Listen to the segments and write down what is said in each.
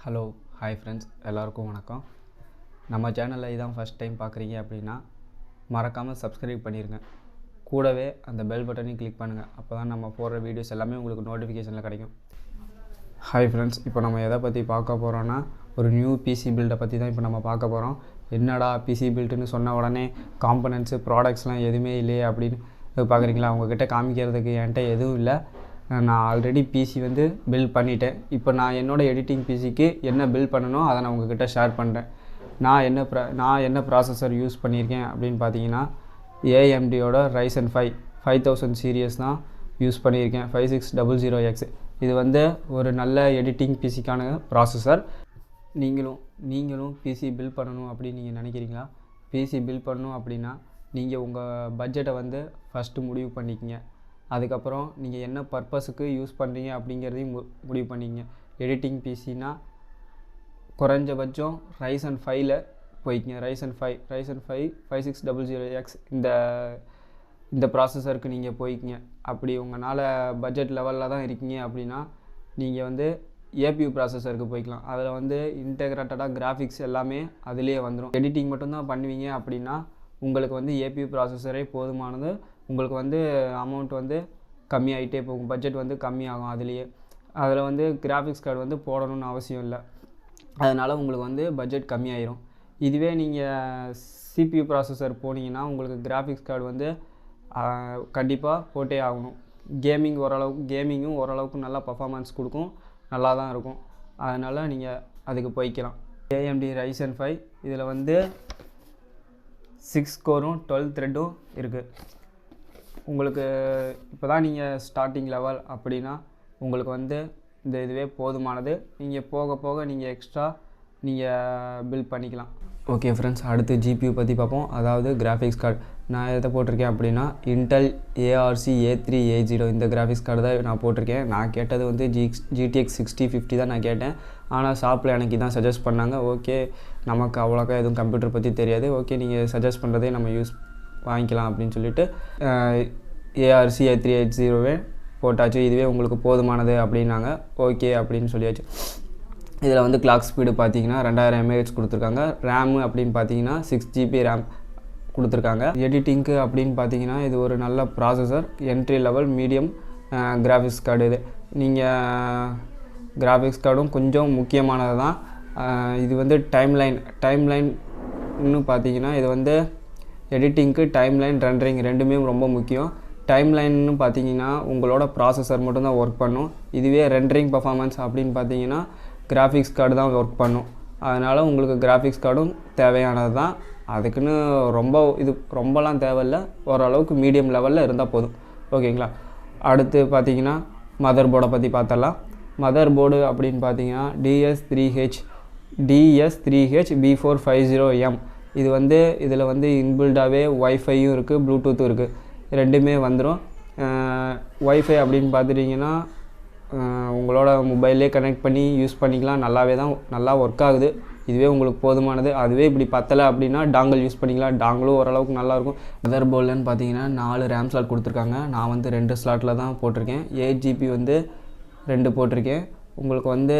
Hello hi friends, எல்லாருக்கும் வணக்கம். நம்ம சேனலில் இதான் ஃபஸ்ட் டைம் பார்க்குறீங்க அப்படின்னா மறக்காமல் சப்ஸ்கிரைப் பண்ணிடுங்க. கூடவே அந்த பெல் பட்டனையும் கிளிக் பண்ணுங்கள். அப்போ தான் நம்ம போடுற வீடியோஸ் எல்லாமே உங்களுக்கு நோட்டிஃபிகேஷனில் கிடைக்கும். ஹாய் ஃப்ரெண்ட்ஸ், இப்போ நம்ம எதை பற்றி பார்க்க போகிறோன்னா ஒரு நியூ பிசி பில்டை பற்றி தான் இப்போ நம்ம பார்க்க போகிறோம். என்னடா பிசி பில்ட்டுன்னு சொன்ன உடனே காம்பனன்ட்ஸு ப்ராடக்ட்ஸ்லாம் எதுவுமே இல்லையே அப்படின்னு பார்க்குறீங்களா? உங்கள்கிட்ட காமிக்கிறதுக்கு என்கிட்ட எதுவும் இல்லை. நான் ஆல்ரெடி பிசி வந்து பில்ட் பண்ணிட்டேன். இப்போ நான் என்னோடய எடிட்டிங் பிசிக்கு என்ன பில்ட் பண்ணணும் அதை நான் உங்கள்கிட்ட ஷேர் பண்ணுறேன். நான் என்ன ப்ராசஸர் யூஸ் பண்ணியிருக்கேன் அப்படின்னு பார்த்தீங்கன்னா ஏஎம்டியோட Ryzen 5 5000 சீரியஸ் தான் யூஸ் பண்ணியிருக்கேன். 5600X. இது வந்து ஒரு நல்ல எடிட்டிங் பிசிக்கான ப்ராசஸர். நீங்களும் பிசி பில்ட் பண்ணணும் அப்படின்னு நீங்கள் நினைக்கிறீங்களா? பிசி பில்ட் பண்ணணும் அப்படின்னா நீங்கள் உங்கள் பட்ஜெட்டை வந்து ஃபஸ்ட்டு முடிவு பண்ணிக்கிங்க. அதுக்கப்புறம் நீங்கள் என்ன பர்பஸுக்கு யூஸ் பண்ணுறீங்க அப்படிங்கிறதையும் முடிவு பண்ணிங்க. எடிட்டிங் பிசினா குறைஞ்சபட்சம் Ryzen 5ல் போய்க்குங்க. Ryzen 5 5600X இந்த ப்ராசஸருக்கு நீங்கள் போய்க்குங்க. அப்படி உங்களால் பட்ஜெட் லெவலில் தான் இருக்கீங்க அப்படின்னா நீங்கள் வந்து ஏபியூ ப்ராசஸருக்கு போய்க்கலாம். அதில் வந்து இன்டெகிரேட்டடாக கிராஃபிக்ஸ் எல்லாமே அதிலே வந்துடும். எடிட்டிங் மட்டும்தான் பண்ணுவீங்க அப்படின்னா உங்களுக்கு வந்து ஏபியூ ப்ராசஸரே போதுமானது. உங்களுக்கு வந்து அமௌண்ட் வந்து கம்மியாகிட்டே போகும், பட்ஜெட் வந்து கம்மியாகும். அதில் வந்து கிராஃபிக்ஸ் கார்டு வந்து போடணும்னு அவசியம் இல்லை. அதனால் உங்களுக்கு வந்து பட்ஜெட் கம்மியாயிரும். இதுவே நீங்கள் சிபியூ ப்ராசஸர் போனீங்கன்னா உங்களுக்கு கிராஃபிக்ஸ் கார்டு வந்து கண்டிப்பாக போட்டே ஆகணும். கேமிங்கும் ஓரளவுக்கு நல்லா பர்ஃபார்மன்ஸ் கொடுக்கும், நல்லா தான் இருக்கும். அதனால் நீங்கள் அதுக்கு போய்க்கலாம். AMD Ryzen 5 இதில் வந்து 6 கோரும் 12 த்ரெட்டும் இருக்குது. உங்களுக்கு இப்போ தான் நீங்கள் ஸ்டார்டிங் லெவல் அப்படின்னா உங்களுக்கு வந்து இதுவே போதுமானது. நீங்கள் போக போக நீங்கள் எக்ஸ்ட்ரா பில்ட் பண்ணிக்கலாம். ஓகே ஃப்ரெண்ட்ஸ், அடுத்து ஜிபியூ பற்றி பார்ப்போம். அதாவது கிராஃபிக்ஸ் கார்டு நான் எதை போட்டிருக்கேன் அப்படின்னா இன்டெல் ARC A380 இந்த கிராஃபிக்ஸ் கார்டு தான் நான் போட்டிருக்கேன். நான் கேட்டது வந்து GTX 6050 தான் நான் கேட்டேன். ஆனால் ஷாப்பில் எனக்கு இதான் சஜஸ்ட் பண்ணாங்க. ஓகே, நமக்கு அவ்வளோக்கா எதுவும் கம்ப்யூட்டர் பற்றி தெரியாது. ஓகே, நீங்கள் சஜஸ்ட் பண்ணுறதே நம்ம வாங்கிக்கலாம் அப்படின்னு சொல்லிட்டு ARC A380 போட்டாச்சு. இதுவே உங்களுக்கு போதுமானது அப்படின்னாங்க. ஓகே அப்படின்னு சொல்லியாச்சு. இதில் வந்து கிளாக் ஸ்பீடு பார்த்தீங்கன்னா 2000 mAh கொடுத்துருக்காங்க. ரேமு அப்படின்னு பார்த்தீங்கன்னா 6GB ரேம் கொடுத்துருக்காங்க. எடிட்டிங்க்கு அப்படின்னு பார்த்தீங்கன்னா இது ஒரு நல்ல processor, entry level medium graphics card. இது நீங்கள் கிராஃபிக்ஸ் கார்டும் கொஞ்சம் முக்கியமானது தான். இது வந்து டைம்லைன்னு பார்த்தீங்கன்னா இது வந்து எடிட்டிங்க்கு டைம்லைன் ரெண்டரிங் ரெண்டுமே ரொம்ப முக்கியம். டைம்லைன்னு பார்த்தீங்கன்னா உங்களோட ப்ராசஸர் மட்டும்தான் ஒர்க் பண்ணும். இதுவே ரெண்டரிங் பர்ஃபார்மன்ஸ் அப்படின்னு பார்த்தீங்கன்னா கிராஃபிக்ஸ் கார்டு தான் ஒர்க் பண்ணும். அதனால் உங்களுக்கு கிராஃபிக்ஸ் கார்டும் தேவையானது தான். அதுக்குன்னு ரொம்பலாம் தேவையில்லை, ஓரளவுக்கு மீடியம் லெவலில் இருந்தால் போதும். ஓகேங்களா? அடுத்து பார்த்தீங்கன்னா மதர் போர்டை பற்றி பார்த்தலாம். மதர் போர்டு அப்படின்னு பார்த்தீங்கன்னா DS3H B450M. இது வந்து இதில் வந்து இன்பில்டாகவே ஒய்ஃபையும் இருக்குது, ப்ளூடூத்தும் இருக்குது, ரெண்டுமே வந்துடும். ஒய்ஃபை அப்படின்னு பார்த்துட்டிங்கன்னா உங்களோட மொபைல்லே கனெக்ட் பண்ணி யூஸ் பண்ணிக்கலாம். நல்லா ஒர்க் ஆகுது. இதுவே உங்களுக்கு போதுமானது. அதுவே இப்படி பத்தலை அப்படின்னா டாங்கிள் யூஸ் பண்ணிக்கலாம். டாங்கிளும் ஓரளவுக்கு நல்லாயிருக்கும். மதர் போர்டுன்னு பார்த்தீங்கன்னா 4 ரேம் ஸ்லாட் கொடுத்துருக்காங்க. நான் வந்து 2 ஸ்லாட்டில் தான் போட்டிருக்கேன். 8GB வந்து 2 போட்டிருக்கேன். உங்களுக்கு வந்து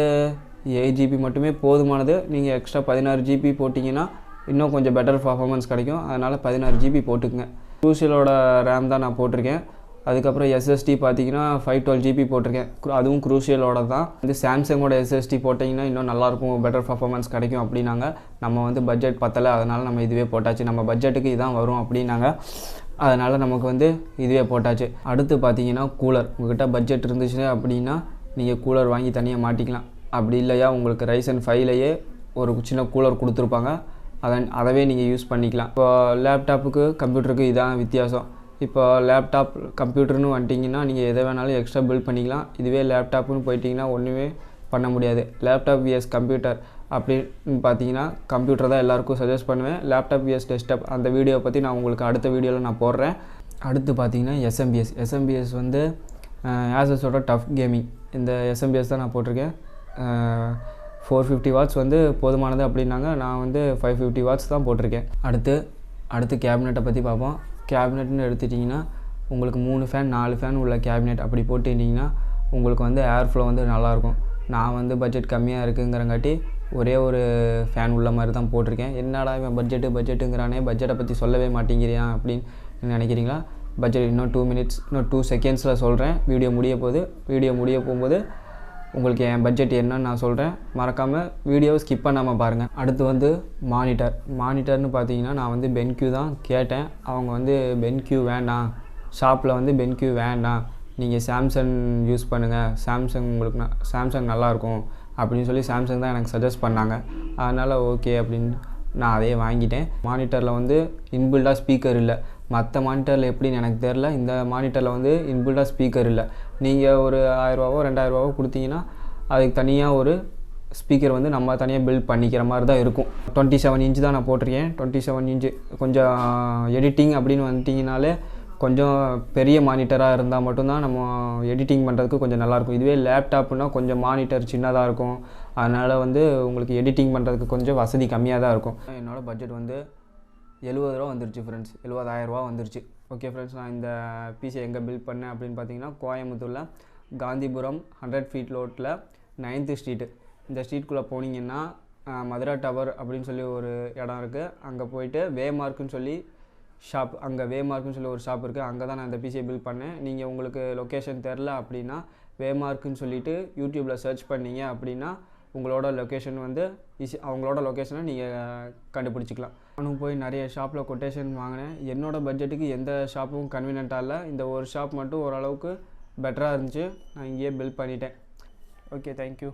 8GB மட்டுமே போதுமானது. நீங்கள் எக்ஸ்ட்ரா 16GB போட்டிங்கன்னா இன்னும் கொஞ்சம் பெட்டர் பர்ஃபார்மன்ஸ் கிடைக்கும். அதனால் 16GB போட்டுக்குங்க. க்ரூஷியலோட ரேம் தான் நான் போட்டிருக்கேன். அதுக்கப்புறம் SSD பார்த்தீங்கன்னா 512GB போட்டிருக்கேன். அதுவும் க்ரூஷியலோட தான். வந்து சாம்சங்கோட SSD போட்டிங்கன்னா இன்னும் நல்லாயிருக்கும், பெட்டர் பர்ஃபார்மன்ஸ் கிடைக்கும் அப்படின்னாங்க. நம்ம வந்து பட்ஜெட் பத்தலை, அதனால் நம்ம இதுவே போட்டாச்சு. நம்ம பட்ஜெட்டுக்கு இதான் வரும் அப்படின்னாங்க. அதனால் நமக்கு வந்து இதுவே போட்டாச்சு. அடுத்து பார்த்தீங்கன்னா கூலர். உங்கள்கிட்ட பட்ஜெட் இருந்துச்சு அப்படின்னா நீங்கள் கூலர் வாங்கி தனியாக மாட்டிக்கலாம். அப்படி இல்லையா உங்களுக்கு Ryzen 5லேயே ஒரு சின்ன கூலர் கொடுத்துருப்பாங்க, அதவே நீங்கள் யூஸ் பண்ணிக்கலாம். இப்போ லேப்டாப்புக்கு கம்ப்யூட்டருக்கு இதான் வித்தியாசம். இப்போ லேப்டாப் கம்ப்யூட்டர்னு வந்துட்டிங்கன்னா நீங்கள் எதை வேணாலும் எக்ஸ்ட்ரா பில்ட் பண்ணிக்கலாம். இதுவே லேப்டாப்புன்னு போயிட்டிங்கன்னா ஒன்றுமே பண்ண முடியாது. லேப்டாப் விஎஸ் கம்ப்யூட்டர் அப்படின்னு பார்த்தீங்கன்னா கம்ப்யூட்டர் தான் எல்லாேருக்கும் சஜஸ்ட் பண்ணுவேன். லேப்டாப் விஎஸ் டெஸ்க்டாப் அந்த வீடியோவை பற்றி நான் உங்களுக்கு அடுத்த வீடியோவில் நான் போடுறேன். அடுத்து பார்த்தீங்கன்னா SMBS வந்து ஆசஸோட டஃப் கேமிங் இந்த SMBS தான் நான் போட்டிருக்கேன். 450 வாட்ஸ் வந்து போதுமானது அப்படின்னாங்க. நான் வந்து 550 வாட்ஸ் தான் போட்டிருக்கேன். அடுத்து கேபினெட்டை பற்றி பார்ப்போம். கேபினெட்னு எடுத்துட்டிங்கன்னா உங்களுக்கு 3 ஃபேன் 4 ஃபேன் உள்ள கேபினெட் அப்படி போட்டுட்டிங்கன்னா உங்களுக்கு வந்து ஏர் ஃப்ளோ வந்து நல்லாயிருக்கும். நான் வந்து பட்ஜெட் கம்மியாக இருக்குங்கிறங்காட்டி ஒரே ஒரு ஃபேன் உள்ள மாதிரி தான் போட்டிருக்கேன். என்னடா இவன் பட்ஜெட்டுங்கிறானே, பட்ஜெட்டை பற்றி சொல்லவே மாட்டேங்கிறியா அப்படின்னு நினைக்கிறீங்களா? பட்ஜெட் இன்னும் 2 மினிட்ஸ், இன்னும் 2 செகண்ட்ஸில் சொல்கிறேன். வீடியோ முடிய போகும்போது உங்களுக்கு என் பட்ஜெட் என்னன்னு நான் சொல்கிறேன். மறக்காமல் வீடியோவை ஸ்கிப் பண்ணாமல் பாருங்கள். அடுத்து வந்து மானிட்டர்னு பார்த்தீங்கன்னா நான் வந்து பென்க்யூ தான் கேட்டேன். அவங்க வந்து பென்க்யூ வேண்டாம், ஷாப்பில் வந்து பென்க்யூ வேண்டாம், நீங்கள் சாம்சங் யூஸ் பண்ணுங்கள், சாம்சங் நல்லாயிருக்கும் அப்படின்னு சொல்லி சாம்சங் தான் எனக்கு சஜஸ்ட் பண்ணாங்க. அதனால் ஓகே அப்படின்னு நான் அதையே வாங்கிட்டேன். மானிட்டரில் வந்து இன்பில்டாக ஸ்பீக்கர் இல்லை. மற்ற மானிட்டரில் எப்படின்னு எனக்கு தெரில. இந்த மானிட்டரில் வந்து இன்பில்டாக ஸ்பீக்கர் இல்லை. நீங்கள் ஒரு 1000 2000 கொடுத்தீங்கன்னா அதுக்கு தனியாக ஒரு ஸ்பீக்கர் வந்து நம்ம தனியாக பில்ட் பண்ணிக்கிற மாதிரி தான் இருக்கும். 27 இன்ச் தான் நான் போட்டிருக்கேன். 27 இன்ச்சு கொஞ்சம் எடிட்டிங் அப்படின்னு வந்துட்டிங்கனாலே கொஞ்சம் பெரிய மானிட்டராக இருந்தால் மட்டும்தான் நம்ம எடிட்டிங் பண்ணுறதுக்கு கொஞ்சம் நல்லாயிருக்கும். இதுவே லேப்டாப்னா கொஞ்சம் மானிட்டர் சின்னதாக இருக்கும். அதனால் வந்து உங்களுக்கு எடிட்டிங் பண்ணுறதுக்கு கொஞ்சம் வசதி கம்மியாக தான் இருக்கும். என்னோடய பட்ஜெட் வந்து 70 ரூபா வந்துருச்சு ஃப்ரெண்ட்ஸ். 70,000 ரூபா வந்துருச்சு. ஓகே ஃப்ரெண்ட்ஸ், நான் இந்த பிசி எங்கே பில்ட் பண்ணேன் அப்படின்னு பார்த்தீங்கன்னா கோயம்புத்தூரில் காந்திபுரம் 100 ஃபீட் ரோட்டில் 9th ஸ்ட்ரீட்டு. இந்த ஸ்ட்ரீட்குள்ளே போனீங்கன்னா மதுரா டவர் அப்படின்னு சொல்லி ஒரு இடம் இருக்குது. அங்கே போயிட்டு வேமார்க்குன்னு சொல்லி ஒரு ஷாப் இருக்குது. அங்கே தான் நான் இந்த பிசியை பில்ட் பண்ணேன். நீங்கள் உங்களுக்கு லொக்கேஷன் தெரில அப்படின்னா வேமார்க்குன்னு சொல்லிவிட்டு யூடியூப்பில் சர்ச் பண்ணிங்க அப்படின்னா உங்களோட லொக்கேஷன் வந்து அவங்களோட லொக்கேஷனை நீங்கள் கண்டுபிடிச்சிக்கலாம். நானும் போய் நிறைய ஷாப்பில் கொட்டேஷன் வாங்கினேன். என்னோடய பட்ஜெட்டுக்கு எந்த ஷாப்பும் கன்வீனியண்ட்டாக இல்லை. இந்த ஒரு ஷாப் மட்டும் ஓரளவுக்கு பெட்டராக இருந்துச்சு. நான் இங்கேயே பில்ட் பண்ணிட்டேன். Okay, thank you.